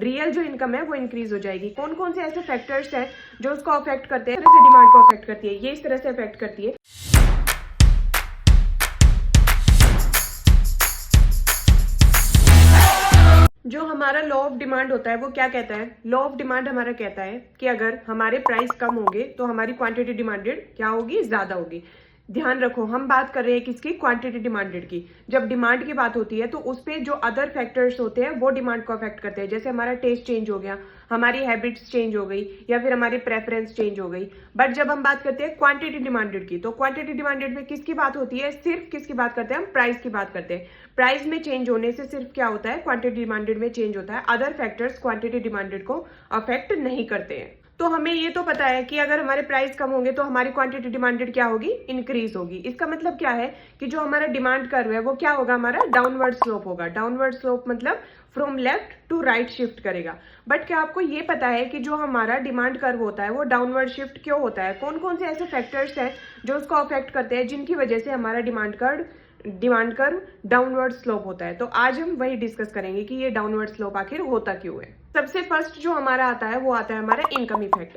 Real जो income है वो इंक्रीज हो जाएगी। कौन कौन से ऐसे फैक्टर्स हैं जो उसको अफेक्ट करते हैं, इस तरह से डिमांड को अफेक्ट करती है, ये इस तरह से अफेक्ट करती है। जो हमारा लॉ ऑफ डिमांड होता है वो क्या कहता है? लॉ ऑफ डिमांड हमारा कहता है कि अगर हमारे प्राइस कम होंगे तो हमारी क्वांटिटी डिमांडेड क्या होगी? ज्यादा होगी। ध्यान रखो, हम बात कर रहे हैं किसकी? क्वांटिटी डिमांडेड की। जब डिमांड की बात होती है तो उस पे जो अदर फैक्टर्स होते हैं वो डिमांड को अफेक्ट करते हैं। जैसे हमारा टेस्ट चेंज हो गया, हमारी हैबिट्स चेंज हो गई, या फिर हमारी प्रेफरेंस चेंज हो गई। बट जब हम बात करते हैं क्वांटिटी डिमांडेड की, तो क्वांटिटी डिमांडेड में किसकी बात होती है? सिर्फ किसकी बात करते हैं? हम प्राइस की बात करते हैं। प्राइस में चेंज होने से सिर्फ क्या होता है? क्वांटिटी डिमांडेड में चेंज होता है। अदर फैक्टर्स क्वांटिटी डिमांडेड को अफेक्ट नहीं करते हैं। तो हमें ये तो पता है कि अगर हमारे प्राइस कम होंगे तो हमारी क्वांटिटी डिमांडेड क्या होगी? इंक्रीज होगी। इसका मतलब क्या है कि जो हमारा डिमांड कर्व है वो क्या होगा? हमारा डाउनवर्ड स्लोप होगा। डाउनवर्ड स्लोप मतलब from left to right shift करेगा। बट क्या आपको ये पता है कि जो हमारा डिमांड कर्व होता है वो डाउनवर्ड शिफ्ट क्यों होता है? कौन कौन से ऐसे फैक्टर्स हैं जो उसको अफेक्ट करते हैं, जिनकी वजह से हमारा डिमांड कर्व डाउनवर्ड स्लोप होता है? तो आज हम वही डिस्कस करेंगे कि ये डाउनवर्ड स्लोप आखिर होता क्यों है। सबसे फर्स्ट जो हमारा आता है वो आता है हमारा इनकम इफेक्ट।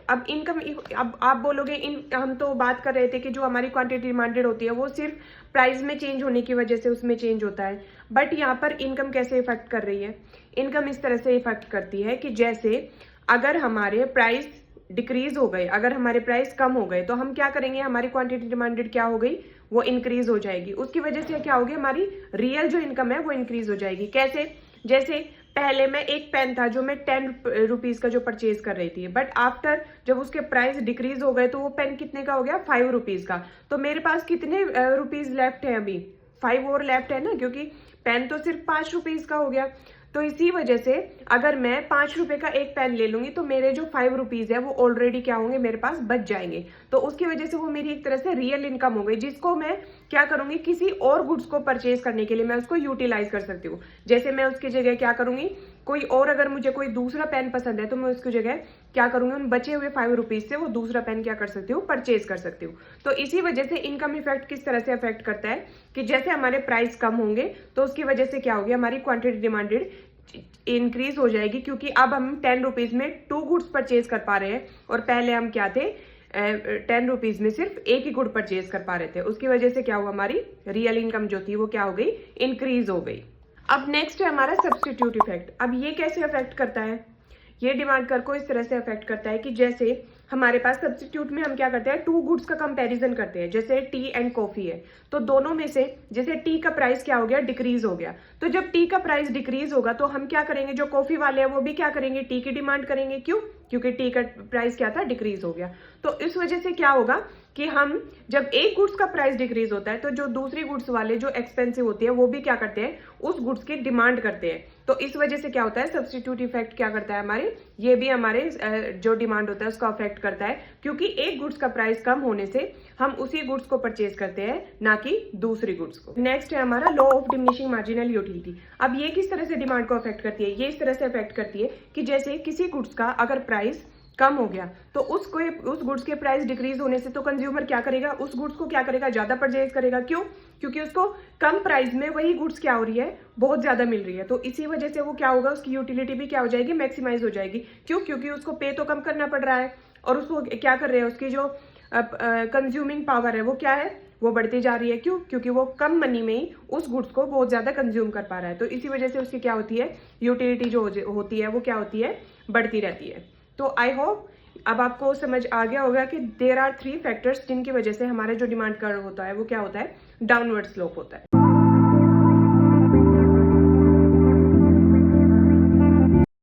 अब आप बोलोगे हम तो बात कर रहे थे कि जो हमारी क्वांटिटी डिमांडेड होती है वो सिर्फ प्राइस में चेंज होने की वजह से उसमें चेंज होता है। बट यहाँ पर इनकम कैसे इफेक्ट कर रही है? इनकम इस तरह से इफेक्ट करती है कि जैसे अगर हमारे प्राइस डिक्रीज हो गए, अगर हमारे प्राइस कम हो गए, तो हम क्या करेंगे? हमारी क्वांटिटी डिमांडेड क्या हो गई? वो इंक्रीज हो जाएगी। उसकी वजह से क्या होगी? हमारी रियल जो इनकम है वो इंक्रीज हो जाएगी। कैसे? जैसे पहले मैं एक पेन था जो मैं 10 रुपीज का जो परचेज कर रही थी, बट आफ्टर जब उसके प्राइस डिक्रीज हो गए तो वो पेन कितने का हो गया? 5 रुपीज का। तो मेरे पास कितने रुपीज लेफ्ट है? अभी 5 और लेफ्ट है ना, क्योंकि पेन तो सिर्फ 5 रुपीज का हो गया। तो इसी वजह से अगर मैं 5 रुपए का एक पेन ले लूंगी तो मेरे जो 5 रुपीज है वो ऑलरेडी क्या होंगे? मेरे पास बच जाएंगे। तो उसकी वजह से वो मेरी एक तरह से रियल इनकम हो गई, जिसको मैं क्या करूंगी? किसी और गुड्स को परचेज करने के लिए मैं उसको यूटिलाइज कर सकती हूँ। जैसे मैं उसकी जगह क्या करूंगी? कोई और अगर मुझे कोई दूसरा पेन पसंद है तो मैं उसकी जगह क्या करूंगी? उन बचे हुए 5 रुपीज से वो दूसरा पेन क्या कर सकती हूँ? परचेज कर सकती हूँ। तो इसी वजह से इनकम इफेक्ट किस तरह से अफेक्ट करता है कि जैसे हमारे प्राइस कम होंगे तो उसकी वजह से क्या होगी? हमारी क्वांटिटी डिमांडेड इंक्रीज हो जाएगी, क्योंकि अब हम 10 रुपीज में 2 गुड्स परचेज कर पा रहे हैं और पहले हम क्या थे? 10 रुपीज में सिर्फ एक ही गुड परचेज कर पा रहे थे। उसकी वजह से क्या हुआ? हमारी रियल इनकम जो थी वो क्या हो गई? इंक्रीज हो गई। अब नेक्स्ट है हमारा सब्स्टिट्यूट इफेक्ट। अब ये कैसे अफेक्ट करता है? ये डिमांड कर्व को इस तरह से अफेक्ट करता है कि जैसे हमारे पास सब्स्टिट्यूट में हम क्या करते हैं? 2 गुड्स का कंपैरिजन करते हैं। जैसे टी एंड कॉफी है, तो दोनों में से जैसे टी का प्राइस क्या हो गया? डिक्रीज हो गया। तो जब टी का प्राइस डिक्रीज होगा तो हम क्या करेंगे? जो कॉफी वाले हैं वो भी क्या करेंगे? टी की डिमांड करेंगे। क्यों? क्योंकि टी का प्राइस क्या था? डिक्रीज हो गया। तो इस वजह से क्या होगा कि हम जब एक गुड्स का प्राइस डिक्रीज होता है तो जो दूसरी गुड्स वाले जो एक्सपेंसिव होती है वो भी क्या करते हैं? उस गुड्स की डिमांड करते हैं। तो इस वजह से क्या होता है? सब्स्टिट्यूट इफेक्ट क्या करता है? हमारे ये भी हमारे जो डिमांड होता है उसको अफेक्ट करता है, क्योंकि एक गुड्स का प्राइस कम होने से हम उसी गुड्स को परचेज करते हैं, ना कि दूसरी गुड्स को। नेक्स्ट है हमारा law of diminishing marginal utility. अब ये किस तरह से डिमांड को अफेक्ट करती है? ये इस तरह से अफेक्ट करती है कि जैसे किसी गुड्स का अगर प्राइस कम हो गया तो उस गुड्स के प्राइस डिक्रीज होने से तो कंज्यूमर क्या करेगा? उस गुड्स को क्या करेगा? ज्यादा परचेज करेगा। क्यों? क्योंकि उसको कम प्राइस में वही गुड्स क्या हो रही है? बहुत ज्यादा मिल रही है। तो इसी वजह से वो क्या होगा? उसकी यूटिलिटी भी क्या हो जाएगी? मैक्सिमाइज हो जाएगी। क्यों? क्योंकि उसको पे तो कम करना पड़ रहा है और उसको क्या कर रहे हैं? उसकी जो कंज्यूमिंग पावर है वो क्या है? वो बढ़ती जा रही है। क्यों? क्योंकि वो कम मनी में ही उस गुड्स को बहुत ज्यादा कंज्यूम कर पा रहा है। तो इसी वजह से उसकी क्या होती है? यूटिलिटी जो होती है वो क्या होती है? बढ़ती रहती है। तो आई होप अब आपको समझ आ गया होगा कि देयर आर 3 फैक्टर्स जिनकी वजह से हमारा जो डिमांड कर्व होता है वो क्या होता है? डाउनवर्ड स्लोप होता है।